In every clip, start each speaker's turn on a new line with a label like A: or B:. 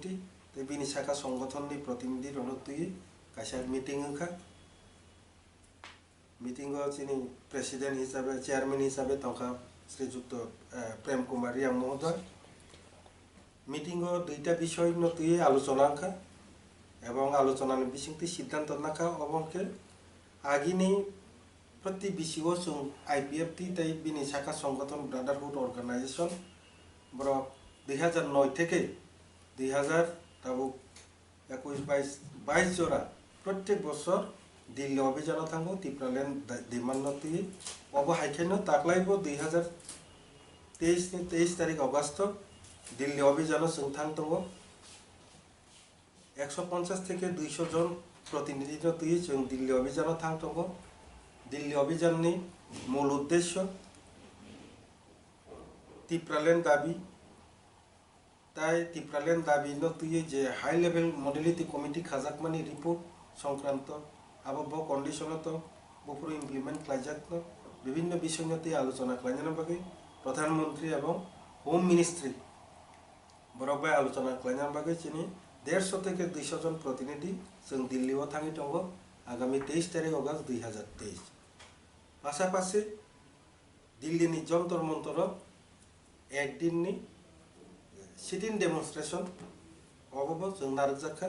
A: activity ते बिनि शाखा संगठननि प्रतिनिधि रनतुई कायसा मीटिंग होखा मीटिंग चिनी प्रेसिडेंट हिसाब चेयरमैन हिसाब तंखा श्रीजुक्त प्रेम कुमार रियांग महोदय मीटिंग दुईटा विषय नतुई आलोचना खा एवं आलोचना बिसिंगति सिद्धांत नाखा अबंके आगिनी प्रति विषय जों आईपीएफटी तै बिनि शाखा संगठन ब्रादारहुड अर्गानाइजेशन बर 2009 থেকে 2000 ताबुक 21-22 जरा प्रत्येक बছर दिल्ली अभियान थांगो टिप्रालैंड डिमांड नतुई अब हाइखेनो ताकलाइबो 2023 तारिख अगस्त दिल्ली अभियान जों थांदोंगो 150 থেকে 200 जन प्रतिनिधि नतुई जों दिल्ली अभियान थांदोंगो दिल्ली अभियाननि मूल उद्देश्य टिप्रालैंड दाबी ताई टिप्रालैंड दाबी नतुई जे हाई लेवल मॉडलिटी कमिटी खाजाकमानी रिपोर्ट संक्रांत आबो कंडिशन तो बफुर इमप्लीमेंट खालायजाक विभिन्न विषय नतुई आलोचना खालायनायनि बागै प्रधानमंत्री एवं होम मिनिस्ट्री बरबाय आलोचना खालायनायनि बागै चिनि 150 থেকে 200 जन प्रतिनिधि जों दिल्लीआव थाङि दङ आगामी 23 तारिख अगस्त 2023 पासापासि दिल्लीनि जंतर मंतर एक दिननि सिटिंग डेमनस्ट्रेशन अबो जों नारजाखा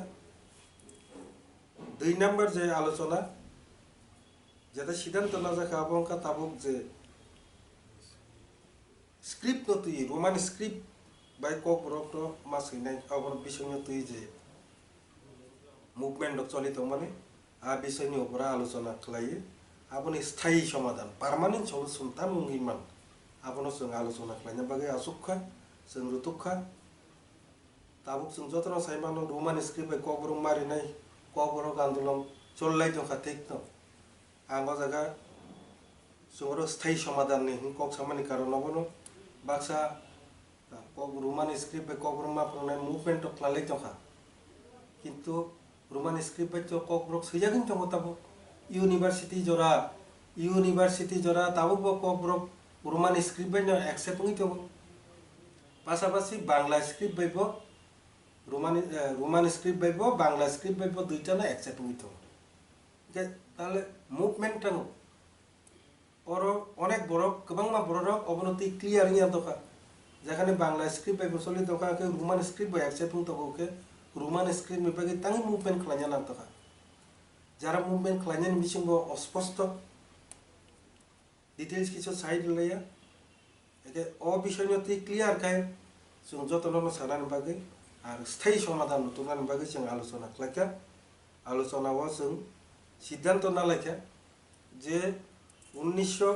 A: 2 नम्बर जे आलोचना जेटा सिद्धांत नाजाखा अबंका ताबुक जे स्क्रिप्ट नतुई रोमान स्क्रिप्ट बाय कॉपरट मासैनाय अबर विषय नतुई जे मुभमेंट चलित माने आ विषयनि ऊपर आलोचना खालायो आबोनि स्थायी समाधान पार्मानेंट सल्यूशन तामुंगिमान आबोनो जों आलोचना खालायनो बागै आसुखा जों रुतुखा ताबुक जों जतन साइमानो रोमान स्क्रिप्ट बाय कॉपरट मारिनाय कॉपरट आंदोलन चललाय दंखा ठीक न आंगो जागा जोंरो स्थायी समाधाननि हुंकक सामानि कारणावनो बाक्सा रोमान स्क्रिप्ट बाय कॉपरट माफुंनाय मुभमेंट खालाय दंखा किन्तु रोमान स्क्रिप्ट बाय कॉपरट सैजागोन दङ ताबो यूनिवर्सिटी जरा ताबो कॉपरट रोमान स्क्रिप्ट बाय एक्सेप्ट होई दङ पासापासि बांला स्क्रिप्ट बायबो रोमान स्क्रिप्ट बायबो बांला स्क्रिप्ट बायबो दुइटानो एक्सेप्ट होई दङ ताहले मुभमेंट दङ और अनेक बरक गोबांमा बरक अबनति क्लियर इया दखा जेखाने बांला स्क्रिप्ट बायबो सलि दखा के रोमान स्क्रिप्ट बाय एक्सेप्ट होई दङ के रोमान स्क्रिप्ट नि बागै तांगि मुभमेंट खालायना ना दखा जरा मुभमेंट खालायनायनि बिसिंबो अस्पष्ट डिटेल्स किछु साइड लया एके अ विषयनति क्लियर खाय जों जतननो सानानि बागै आरो स्थायी समाधान तुनानि बागै जों आलोचना खालायखा आलोचनाव जों सिद्धांत नालायखा जे 1900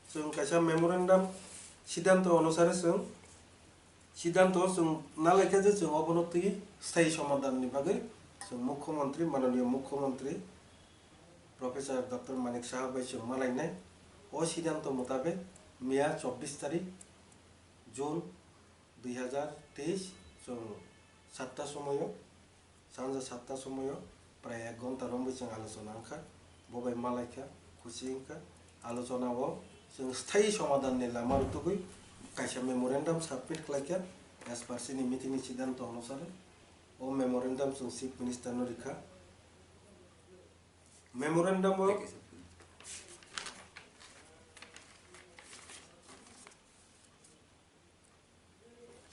A: जों कायसा मेमोरेंडम सिद्धांत अनुसार जों सिद्धांत जों नालायखा जे जों अबनति स्थायी समाधाननि बागै जों मुख्यमंत्री माननीय मुख्यमंत्री प्रोफेसर डॉक्टर मानिक साहब बाय जों मालायनाय अ सिद्धांत मुताबिक मैया 24 तारिख जून 2023 जों 7टा समय सानजा 7टा समय प्राय 1 घंटा रंबो जों आलोचना अंखा बबाय मालायखा खुशी अंखा आलोचनाव जों स्थायी समाधाननि लामा रुतुगै कायसा मेमोरेंडम सबमिट खालायखा एस पार सिनि मीटिंगनि सिद्धांत अनुसार ओ मेमोरेंडम जों चीफ मिनिस्टर नो रिखा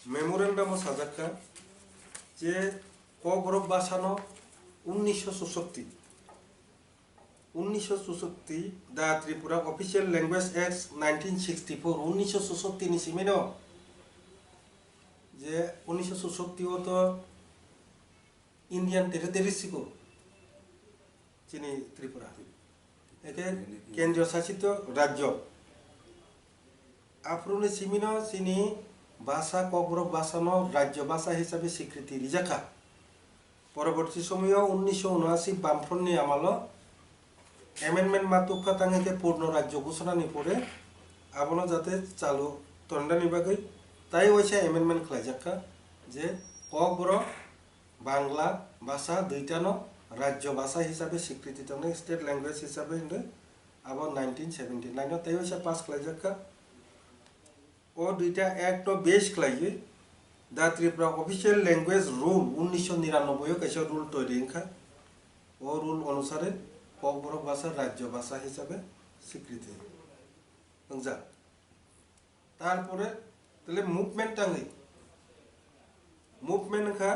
A: मेमोरेंडम साजाखा जे कॉपरट भाषानो 1964 दा त्रिपुरा ऑफिशियल लैंग्वेज एक्ट 1964 1964 नि सिमेनो जे 1964 तो इंडियन टेरिटरीज को चिनी त्रिपुरा एके केंद्रीय शासित राज्य आफ्रोने सिमिनो चिनी भाषा कॉपरट भाषा नो राज्य भाषा हिसाब से स्वीकृति रिजाखा परवर्ती समय 1979 बामफ्रन्टनि आमाल एमेंडमेंट मातुखा तांगे पूर्ण राज्य घोषणा नि परे आबनो जाते चालू तंडानि बागै ताई वैसा एमेंडमेंट खालायजाखा जे कॉपरट बांग्ला भाषा दुईटानो राज्य भाषा हिसाब से स्वीकृति तंगे स्टेट लैंग्वेज हिसाब से अब 1979 ताई वैसा पास खालायजाखा ओ दुईटा एक्ट बेस खालायो the Tripura official language rule 1999 কাছে রুল তৈরি খা ও রুল অনুসারে ককবরক ভাষা রাজ্য ভাষা হিসাবে স্বীকৃতি যা তারপরে তাহলে মুভমেন্ট টাঙ্গি মুভমেন্ট খা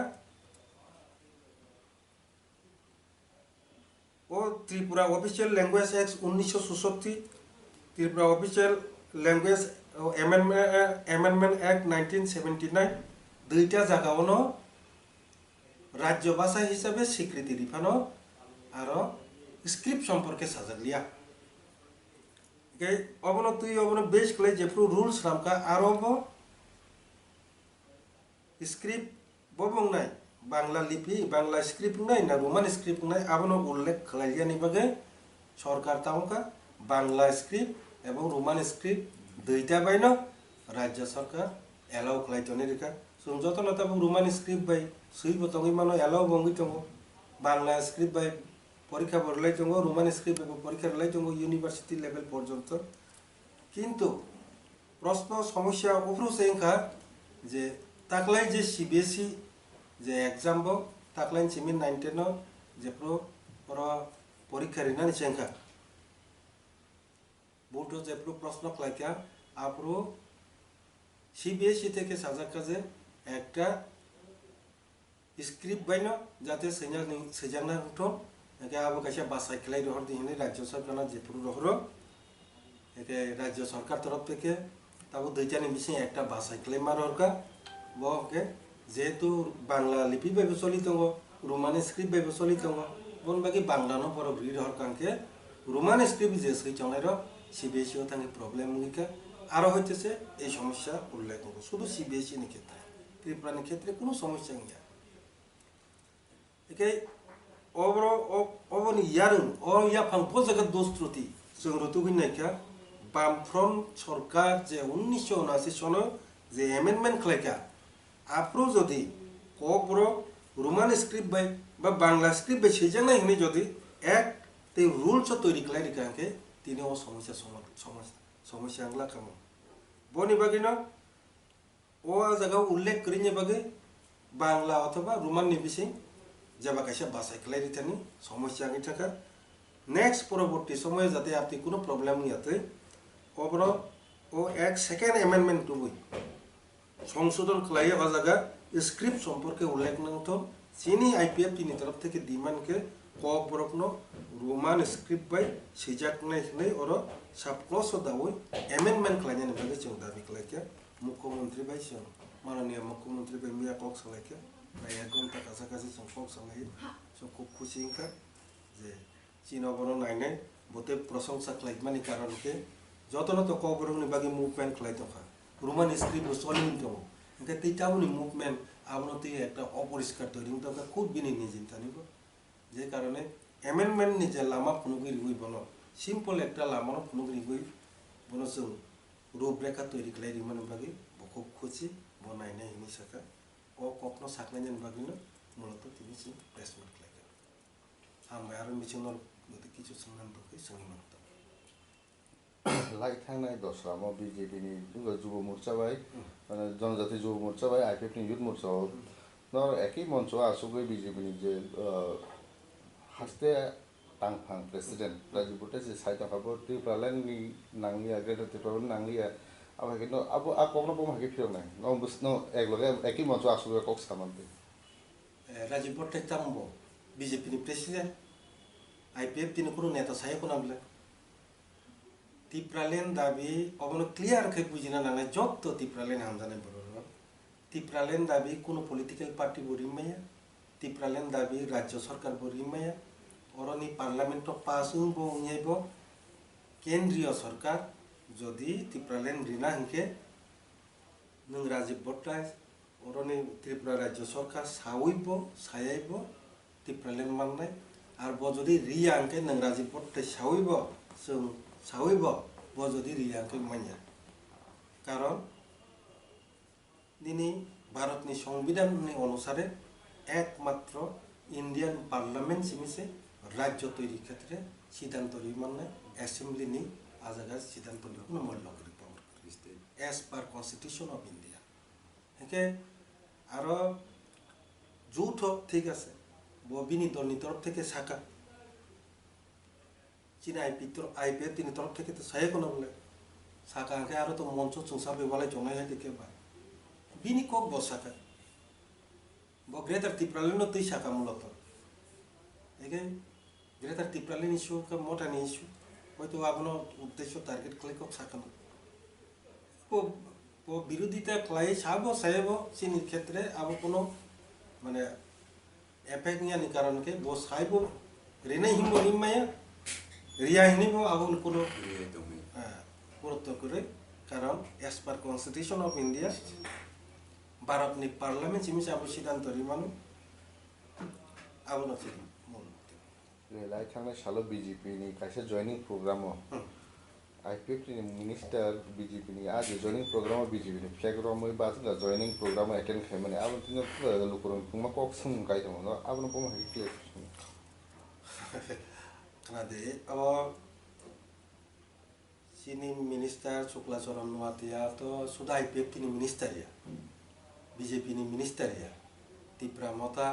A: ও Tripura official language act 1966 Tripura official language amendment act 1979 দুইটা জায়গাওনো রাজ্য ভাষা হিসাবে স্বীকৃতি দিফানো আর স্ক্রিপ্ট সম্পর্কে সাজালিয়া অবন তুই অবন বেশ কলে যেফ্রু রুলস রামকা আরো স্ক্রিপ্ট ববং নাই বাংলা লিপি বাংলা স্ক্রিপ্ট নাই না রোমান স্ক্রিপ্ট নাই আবনো উল্লেখ খালাইয়ানি বাগে সরকার তামকা বাংলা স্ক্রিপ্ট এবং রোমান স্ক্রিপ্ট দুইটা বাইন রাজ্য সরকার এলাও খালাইতনি রেখা जों যতন তাবো রোমান স্ক্রিপ্ট বাই সুইব তঙ্গি মানো এলাও বঙ্গি তঙ্গ বাংলা স্ক্রিপ্ট বাই পরীক্ষা বরলাই তঙ্গ রোমান স্ক্রিপ্ট এবং পরীক্ষা রলাই তঙ্গ ইউনিভার্সিটি লেভেল পর্যন্ত কিন্তু প্রশ্ন সমস্যা উফরু সেংখা যে তাকলাই যে সিবিএসই যে এক্সাম বো তাকলাই চিমিন 19 যে প্রো পরীক্ষা রিনানি সেংখা বুটো যে প্রশ্ন ক্লাইকা আপরো সিবিএসই থেকে সাজাকা যে একটা স্ক্রিপ্ট বাইনো যাতে সেজানা হতো একে আবো কাছে বাসাই খেলাই রহর দিনে রাজ্য সরকার যেপুর রহর একে রাজ্য সরকার তরফ থেকে তাবো দুইটানি বিশে একটা বাসাই খেলাই মার হরকা বকে যেহেতু বাংলা লিপি বাইবে চলি দङ রোমান স্ক্রিপ্ট বাইবে চলি দङ বন বাকি বাংলানো বড় ভিড় হরকাঙ্কে রোমান স্ক্রিপ্ট যে সৈচনাইর সিবিএসইও থাকি প্রবলেম মুগিকা আরো হইতেছে এই সমস্যা উল্লেখ করব শুধু সিবিএসই নি ক্ষেত্রে ত্রিপুরানি ক্ষেত্রে কোনো সমস্যা নেই একে অবনি ইয়ারুন ও ইয়াফাং পজাগত দোস্ত্রতি जों রতুগিন নাইকা বামফ্রন্ট সরকার যে 1979 সনে যে অ্যামেন্ডমেন্ট খালাইকা আপ্রো যদি কবর রোমান স্ক্রিপ্ট বাই বা বাংলা স্ক্রিপ্ট বাই সেজানাই হনি যদি এক তে রুলস তৈরি খালাই রিকাঙ্কে তিনি ও সমস্যা সমস্যা আংলা কামো বনি বাগিন ও জায়গা উল্লেখ করিনি বাগে বাংলা অথবা রোমান নিবিসি যাবা কাছে বাসাই খেলাই রিতানি সমস্যা আগে থাকা নেক্সট পরবর্তী সময়ে যাতে আপনি কোনো প্রবলেম নিয়াতে অবর ও এক সেকেন্ড অ্যামেন্ডমেন্ট টুবই সংশোধন খালাই ও জায়গা স্ক্রিপ্ট সম্পর্কে উল্লেখ নাংতো চিনি আইপিএফ তিনি তরফ থেকে ডিমান্ডকে কক বরকনো রোমান স্ক্রিপ্ট বাই সিজাকনাই হলাই ওর সাবক্লস দাওই অ্যামেন্ডমেন্ট খালাইनायनि बागै जों दाबि खालायखा मुख्यमंत्री बाय जों माननीय मुख्यमंत्री बाय मिया कक सालायखा प्राय 1 घंटा काछाकाछि जों कक सालायो जों खूब खुशी इंखा जे चीना बनो नायनाय बते प्रशंसा खालायमानि कारणके जतन तो कबरनि बागै मुभमेंट खालाय दखा রোমান স্ক্রিপ্ট চলিন দङ ओंखाय तैतावनि मुभमेंट आबनति একটা অপরিষ্কার তৈরি দকা খুব বিনি নিজিন তানিব যে কারণে অ্যামেন্ডমেন্ট नि যে লামা ফুনুগি রিগুই বনো সিম্পল একটা লামানো ফুনুগি রিগুই বনো जों রূপরেখা তৈরি খালাই রিমানে বাগै খুব খুশি বনাইনাय हिनि साका ও কখনো সাকনাইनायनि বাগैनो মূলত তিনি সি প্রেসমেন্ট খালাইগা আমরা আর মিছিনর যদি কিছু সংনাম দখै সংনাম
B: लाइक थांनाय दस्राम बिजेपिनि जुब मोर्चा बाय जनजाति जुब मोर्चा बाय आइपिएफनि युथ मोर्चा नर एकै मञ्च आसुगै बिजेपिनि जे हास्ते टांफां प्रेसिडेन्ट राजीव भट्टाचार्य जे साइड हाबो त्रिपुरानि नांलिया ग्रेटर त्रिपुरा नांलिया अब किन्तु अब कखनो बम हाके फिरनाय न बुझनो एकलगे एकै मञ्च आसुगै कक सामन्ते
A: राजीव भट्टाचार्य तामबो बिजेपिनि प्रेसिडेन्ट आइपिएफ तिनि कुनो नेता साय कोनाबले टिप्रालेन दाबी अबनो क्लियर खे बुझिना नांनाय जत्त टिप्रालेन हामजानाय बरनो टिप्रालेन दाबी कोनो पलिटिकल पार्टी बरिमाया टिप्रालेन दाबी राज्य सरकार बरिमाया अरनि पार्लियामेंट पास उंबो उंयैबो केंद्रीय सरकार जदि टिप्रालेन रिना हंके नों राजीव भट्टाचार्य अरनि त्रिपुरा राज्य सरकार सावैबो सायाइबो टिप्रालेन माननाय आर बो जदि रिया हंके नों राजीव भट्टाचार्य सावैबो जों सावैब बजदि रियाखै मानिया कारण दिनै भारतनि संविधाननि अनुसारे एकमात्र इंडियन पार्लियामेंट सिमिसे राज्य तैरि क्षेत्रे सिद्धांत रिमाननाय एसेम्बलिनि आजागा सिद्धांत रिखौनो मल्ल करि power as per constitution of India हेके আরো যৌথ ঠিক আছে বিনি দলনি তরফ থেকে শাখা চীনা আইপিএফ তিনি তরফ থেকে তো সাহে কোনো বলে শাখা আঁকে আরো তো মঞ্চ চুংসাবে বলে জনাই হয় দেখে বা বিনি কক ব শাখা গ্রেটার ত্রিপুরালিনো তুই শাখা মূলত এগে গ্রেটার ত্রিপুরালিন ইস্যু মোটানি ইস্যু হয়তো আপনার উদ্দেশ্য টার্গেট খালি কক শাখা না বিরোধিতা খাই সাব সাহেব চিনির ক্ষেত্রে আবো কোনো মানে এফেক্ট নিয়ানি কারণকে বো সাহেব রেনাই হিমবো নিমায়া রিয়া হিনিবো আবো কোনো গুরুত্ব করে কারণ S per constitution of India भारतनि पार्लियामेन्ट सिमिस आबो सिद्धान्त रिमानु आबो नसे
B: रेलाय थांनाय सालो बीजेपी नि खायसे जॉइनिंग प्रोग्राम आईपीएफ नि मिनिस्टर बीजेपी नि आज जॉइनिंग प्रोग्राम बीजेपी नि फ्लैग रमै बाजु जॉइनिंग प्रोग्राम अटेन्ड खायमाने आबो तिनो लुकुरन कुमा कक सम गाय दङ आबो न पम हाय क्लियर
A: खानादे अब सिनि मिनिस्टर शुक्ला चरण नुवातिया तो सुदा आईपीएफ नि मिनिस्टर या बीजेपी नि मिनिस्टर या त्रिपुरा मता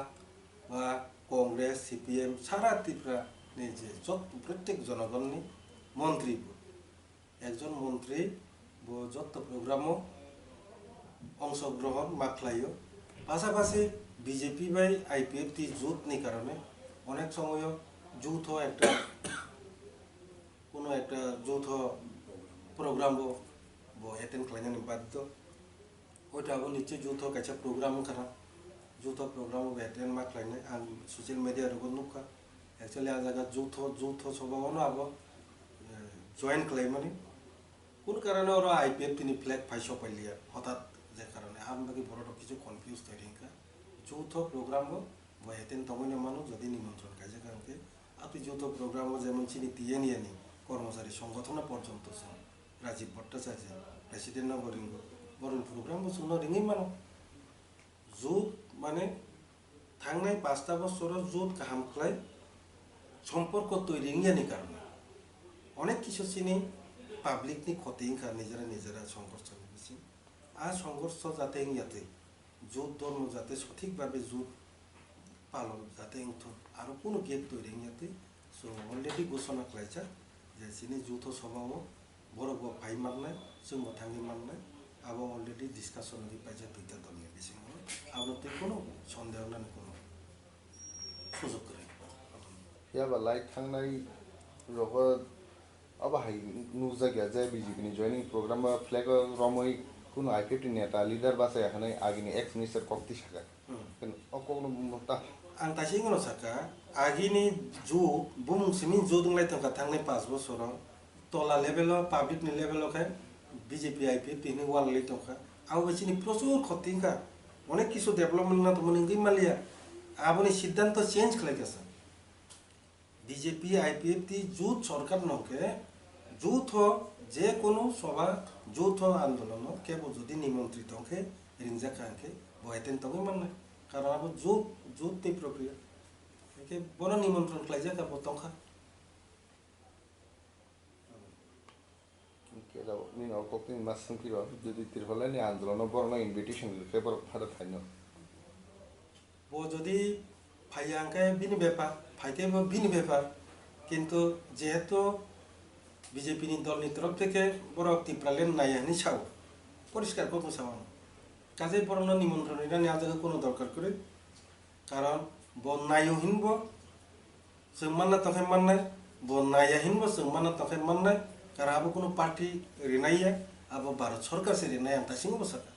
A: बा कांग्रेस सीपीएम सारा त्रिपुरा नि जे प्रत्येक जनगण नि मंत्री एकजन मंत्री बो जत प्रोग्राम अंशग्रहण माखलायो पाशापाशि बीजेपी बाई आईपीएफ टी जुट नि कारणे अनेक समय যৌথ একটা কোনো একটা যৌথ প্রোগ্রাম বো অ্যাটেন্ড খালাইনানি বাধ্য ওইটা আবো নিশ্চয় যৌথ কাছে প্রোগ্রাম খানা যৌথ প্রোগ্রাম অ্যাটেন্ড মা খালাইনাই आं सोशल मीडिया रगो नुखा एक्चुअली आ जागा যৌথ সভাবনো আবো জয়েন খালাইমানি কোন কারণে ওরা আইপিএফ তিনি ফ্ল্যাগ ফাইসো পাইলিয়া হঠাৎ যে কারণে আম বাকি বড় কিছু কনফিউজ তৈরিকা যৌথ প্রোগ্রাম বো অ্যাটেন্ড তমইনা মানুষ যদি নিমন্ত্রণ কাজে কারণকে আপনি যৌথ প্রোগ্রাম যেমন চিনি দিয়ে নিয়ে নি কর্মচারী সংগঠন পর্যন্ত রাজীব ভট্টাচার্য প্রেসিডেন্ট বরিঙ্গ বরং প্রোগ্রাম শুনো রিঙি মানো জোট মানে থাংনাই 5টা বছর জোট কাহাম খাই সম্পর্ক তৈরি রিঙিয়ানি কারণে অনেক কিছু চিনি পাবলিকনি ক্ষতিঙ্কা নিজেরা সংঘর্ষ নিয়েছি আর সংঘর্ষ যাতে ইয়াতে জোট ধর্ম যাতে সঠিকভাবে জোট পালন যাতে আরো কোনো গেট তৈরি ইয়াতে সো অলরেডি ঘোষণা খাইছা যে চিনি যৌথ সভাও বড় ভাই মাননাই जों थांनि माननाय आबो अलरेडी डिस्काशन नि पाइजा दुइटा दलनि बिसिङ आबोते कोनो सन्देह नानि कोनो सुजुग करे
B: या बालाय थांनाय रग अब हाय नुजा गया जे बीजेपी नि जॉइनिंग प्रोग्राम फ्लैग रमै कुन आईपीएफ नेता लीडर बासे हानै आगिनि एक्स मिनिस्टर कक्ति साका केन अकोनो मता
A: आं तासिङनो साका आगिनि जो बुमुं सिमिन जो दंलाय तंका थांनाय 5 बছर तला लेभेल पाब्लिक नि लेभेल खाय बीजेपी आईपीएफ तिनि वाल ले तंका आउ बेसिनि प्रचुर खतिंका अनेक किसु डेभलपमेन्ट ना तमनि गिमालिया आबोनि सिद्धांत चेंज खालायगासा बीजेपी आईपीएफ ती जुथ सरकार नके जुथ जे कोनो सभा जुथ आंदोलन केबो जदि निमंत्रित हके रिंजा खांके बयतेन तंगै माननाय कारण अब जुथ ती प्रक्रिया एके बन निमंत्रण खालायजा का बतंखा
B: केदा नि न कक्तिन मासम किरो जदि तिरफलानि आंदोलन बरना इनविटेशन पेपर फादा थाइनो
A: बो जदि फाइयांके बिनि बेपार फाइतेबो बिनि बेपार किन्तु जेहेतु बीजेपी नि दलनि तरफ থেকে বড় ত্রিপুরালেন নাইয়ানি সাও পরিষ্কার কথা সাওয়ানো কাজে বরণ নিমন্ত্রণ এটা নেওয়া জায়গা কোনো দরকার করে কারণ বন্যায় হিনব जों मानना तखे माननाय बन्नाया हिनब जों मानना तखे माननाय कारण अब कोनो पार्टी रिनाया अब भारत सरकार से रिनाय आं तासिङो बसाका